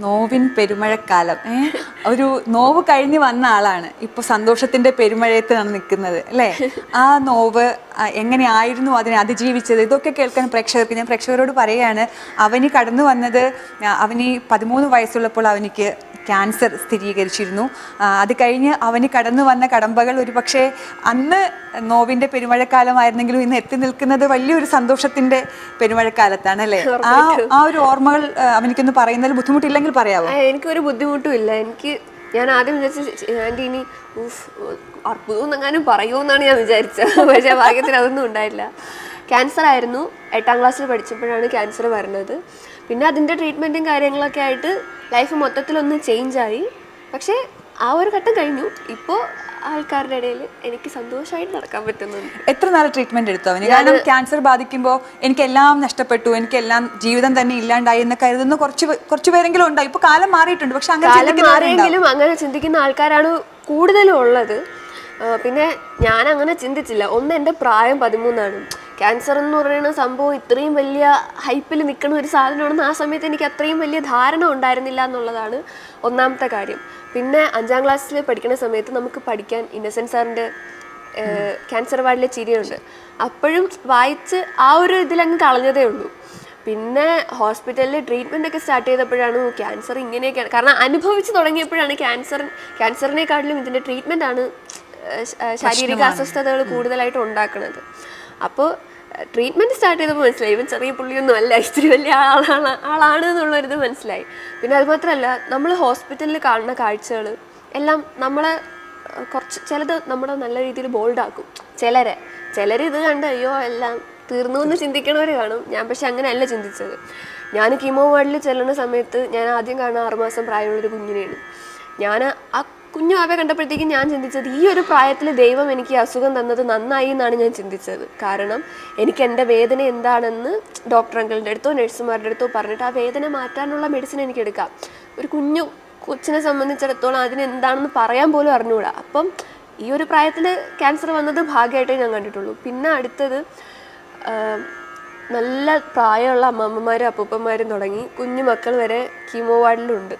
നോവിൻ പെരുമഴക്കാലം ഒരു നോവ് കഴിഞ്ഞ് വന്ന ആളാണ് ഇപ്പോൾ സന്തോഷത്തിൻ്റെ പെരുമഴയത്താണ് നിൽക്കുന്നത് അല്ലേ? ആ നോവ് എങ്ങനെയായിരുന്നു അതിനെ അതിജീവിച്ചത്? ഇതൊക്കെ കേൾക്കാൻ പ്രേക്ഷകർക്ക് ഞാൻ പ്രേക്ഷകരോട് പറയുകയാണ്. അവന് കടന്നു വന്നത് അവന് 13 വയസ്സുള്ളപ്പോൾ അവനിക്ക് ക്യാൻസർ സ്ഥിരീകരിച്ചിരുന്നു. അത് കഴിഞ്ഞ് അവന് കടന്നു വന്ന കടമ്പകൾ ഒരു പക്ഷേ അന്ന് നോവിൻ്റെ പെരുമഴക്കാലമായിരുന്നെങ്കിലും ഇന്ന് എത്തി നിൽക്കുന്നത് വലിയൊരു സന്തോഷത്തിൻ്റെ പെരുമഴക്കാലത്താണ് അല്ലേ? ആ ഒരു ഓർമ്മകൾ അവനിക്കൊന്ന് പറയുന്നതിൽ ബുദ്ധിമുട്ടില്ലെങ്കിൽ പറയാമോ? എനിക്കൊരു ബുദ്ധിമുട്ടും ഇല്ല. ഞാൻ ആദ്യം വിചാരിച്ച ആൻറ്റി ഇനി അർബുദം എങ്ങാനും പറയുമെന്നാണ് ഞാൻ വിചാരിച്ചത്. പക്ഷേ ഭാഗ്യത്തിന് അതൊന്നും ഉണ്ടായില്ല. ക്യാൻസർ ആയിരുന്നു. 8ാം ക്ലാസ്സിൽ പഠിച്ചപ്പോഴാണ് ക്യാൻസർ വരുന്നത്. പിന്നെ അതിൻ്റെ ട്രീറ്റ്മെൻറ്റും കാര്യങ്ങളൊക്കെ ആയിട്ട് ലൈഫ് മൊത്തത്തിലൊന്ന് ചേഞ്ചായി. പക്ഷേ ആ ഒരു ഘട്ടം കഴിഞ്ഞു. ഇപ്പോൾ ആൾക്കാരുടെ ഇടയിൽ എനിക്ക് സന്തോഷമായിട്ട് നടക്കാൻ പറ്റുന്നുണ്ട്. എത്ര നാൾ ട്രീറ്റ്മെന്റ് എടുത്തു അവന്? കാരണം ക്യാൻസർ ബാധിക്കുമ്പോൾ എനിക്കെല്ലാം നഷ്ടപ്പെട്ടു, എനിക്കെല്ലാം ജീവിതം തന്നെ ഇല്ലാണ്ടായി എന്ന് കരുതുന്ന കുറച്ച് പേരെങ്കിലും ഉണ്ടായി. ഇപ്പൊ കാലം മാറിയിട്ടുണ്ട്. പക്ഷെ അങ്ങനെ ചിന്തിക്കുന്ന ആൾക്കാരാണ് കൂടുതലും ഉള്ളത്. പിന്നെ ഞാൻ അങ്ങനെ ചിന്തിച്ചില്ല. ഒന്ന്, എൻ്റെ പ്രായം 13ആണ്. ക്യാൻസർ എന്ന് പറയുന്ന സംഭവം ഇത്രയും വലിയ ഹൈപ്പിൽ നിൽക്കുന്ന ഒരു സാധനമാണെന്ന് ആ സമയത്ത് എനിക്ക് അത്രയും വലിയ ധാരണ ഉണ്ടായിരുന്നില്ല എന്നുള്ളതാണ് ഒന്നാമത്തെ കാര്യം. പിന്നെ 5ാം ക്ലാസ്സിൽ പഠിക്കുന്ന സമയത്ത് നമുക്ക് പഠിക്കാൻ ഇന്നസെൻറ്റ് സാറിൻ്റെ ക്യാൻസർ വാർഡിലെ ചിരിയുണ്ട്. അപ്പോഴും വായിച്ച് ആ ഒരു ഇതിലങ്ങ് കളഞ്ഞതേ ഉള്ളൂ. പിന്നെ ഹോസ്പിറ്റലിൽ ട്രീറ്റ്മെൻ്റ് ഒക്കെ സ്റ്റാർട്ട് ചെയ്തപ്പോഴാണ് ക്യാൻസർ ഇങ്ങനെയൊക്കെയാണ്. കാരണം അനുഭവിച്ച് തുടങ്ങിയപ്പോഴാണ് ക്യാൻസറിനെക്കാട്ടിലും ഇതിൻ്റെ ട്രീറ്റ്മെൻറ്റാണ് ശാരീരിക അസ്വസ്ഥതകൾ കൂടുതലായിട്ട് ഉണ്ടാക്കുന്നത്. അപ്പോൾ ട്രീറ്റ്മെൻറ്റ് സ്റ്റാർട്ട് ചെയ്തപ്പോൾ മനസ്സിലായി ഇവൻ ചെറിയ പുള്ളിയൊന്നും അല്ല, ഇത്തിരി വലിയ ആളാണ് എന്നുള്ളൊരിത് മനസ്സിലായി. പിന്നെ അതുമാത്രമല്ല, നമ്മൾ ഹോസ്പിറ്റലിൽ കാണുന്ന കാഴ്ചകൾ എല്ലാം നമ്മളെ ചിലത് നമ്മുടെ നല്ല രീതിയിൽ ബോൾഡാക്കും. ചിലർ ഇത് കണ്ട് അയ്യോ എല്ലാം തീർന്നു എന്ന് ചിന്തിക്കണവർ കാണും. ഞാൻ പക്ഷെ അങ്ങനെയല്ല ചിന്തിച്ചത്. ഞാൻ കീമോ വാർഡിൽ ചെല്ലുന്ന സമയത്ത് ഞാൻ ആദ്യം കാണുന്ന 6 മാസം പ്രായമുള്ളൊരു കുഞ്ഞിനെയാണ്. ഞാൻ ആ കുഞ്ഞു ആവെ കണ്ടപ്പോഴത്തേക്കും ഞാൻ ചിന്തിച്ചത് ഈ ഒരു പ്രായത്തിൽ ദൈവം എനിക്ക് അസുഖം തന്നത് നന്നായി എന്നാണ് ഞാൻ ചിന്തിച്ചത്. കാരണം എനിക്ക് എൻ്റെ വേദന എന്താണെന്ന് ഡോക്ടർ അങ്കിളിൻ്റെ അടുത്തോ നഴ്സുമാരുടെ അടുത്തോ പറഞ്ഞിട്ട് ആ വേദന മാറ്റാനുള്ള മെഡിസിൻ എനിക്ക് എടുക്കാം. ഒരു കൊച്ചിനെ സംബന്ധിച്ചിടത്തോളം അതിന് എന്താണെന്ന് പറയാൻ പോലും അറിഞ്ഞുകൂടാ. അപ്പം ഈ ഒരു പ്രായത്തിൽ ക്യാൻസർ വന്നത് ഭാഗ്യമായിട്ടേ ഞാൻ കണ്ടിട്ടുള്ളൂ. പിന്നെ അടുത്തത് നല്ല പ്രായമുള്ള അമ്മമ്മമാരും അപ്പൂപ്പന്മാരും തുടങ്ങി കുഞ്ഞു മക്കൾ വരെ കീമോ വാർഡിലുണ്ട്.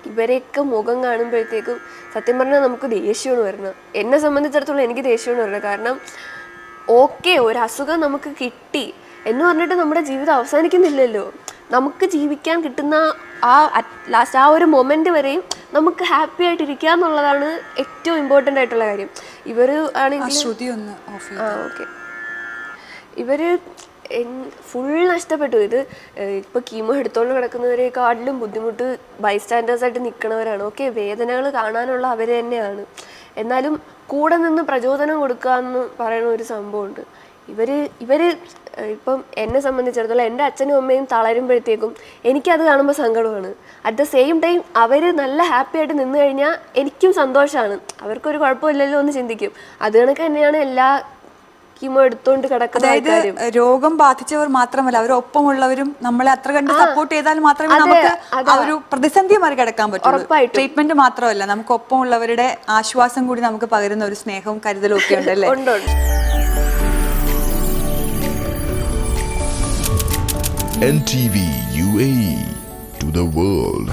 ഇവരെയൊക്കെ മുഖം കാണുമ്പോഴത്തേക്കും സത്യം പറഞ്ഞാൽ നമുക്ക് ദേഷ്യമാണ് വരുന്നത്. എന്നെ സംബന്ധിച്ചിടത്തോളം എനിക്ക് ദേഷ്യമാണ് വരുന്നത്. കാരണം ഒരു അസുഖം നമുക്ക് കിട്ടി എന്ന് പറഞ്ഞിട്ട് നമ്മുടെ ജീവിതം അവസാനിക്കുന്നില്ലല്ലോ. നമുക്ക് ജീവിക്കാൻ കിട്ടുന്ന ലാസ്റ്റ് ആ ഒരു മൊമെൻ്റ് വരെയും നമുക്ക് ഹാപ്പി ആയിട്ടിരിക്കുക എന്നുള്ളതാണ് ഏറ്റവും ഇമ്പോർട്ടൻ്റ് ആയിട്ടുള്ള കാര്യം. ഇവർ ആണെങ്കിൽ ഇവർ ഫുൾ നഷ്ടപ്പെട്ടു. ഇപ്പോൾ കീമോ എടുത്തോണ്ട് കിടക്കുന്നവരെക്കാട്ടിലും ബുദ്ധിമുട്ട് ബൈസ്റ്റാൻഡേഴ്സായിട്ട് നിൽക്കുന്നവരാണ്. വേദനകൾ കാണാനുള്ള അവർ തന്നെയാണ്. എന്നാലും കൂടെ നിന്ന് പ്രചോദനം കൊടുക്കുക എന്ന് പറയുന്ന ഒരു സംഭവമുണ്ട്. ഇവർ ഇപ്പം എന്നെ സംബന്ധിച്ചിടത്തോളം എൻ്റെ അച്ഛനും അമ്മയും തളരുമ്പോഴത്തേക്കും എനിക്കത് കാണുമ്പോൾ സങ്കടമാണ്. അറ്റ് ദ സെയിം ടൈം അവർ നല്ല ഹാപ്പി ആയിട്ട് നിന്ന് കഴിഞ്ഞാൽ എനിക്കും സന്തോഷമാണ്. അവർക്കൊരു കുഴപ്പമില്ലല്ലോ എന്ന് ചിന്തിക്കും. അത് കണക്ക് തന്നെയാണ് എല്ലാ കീമോ എടുത്തോണ്ട് കിടക്കുന്ന. അതായത് രോഗം ബാധിച്ചവർ മാത്രമല്ല, അവരൊപ്പമുള്ളവരും നമ്മളെ അത്ര കണ്ട് സപ്പോർട്ട് ചെയ്താൽ മാത്രമേ നമുക്ക് ആ ഒരു പ്രതിസന്ധി മറികടക്കാൻ പറ്റുള്ളൂ. ട്രീറ്റ്മെന്റ് മാത്രമല്ല, നമുക്ക് ഒപ്പമുള്ളവരുടെ ആശ്വാസം കൂടി നമുക്ക് പകരുന്ന ഒരു സ്നേഹവും കരുതലും ഒക്കെ ഉണ്ടല്ലേ? NTV UAE to the world.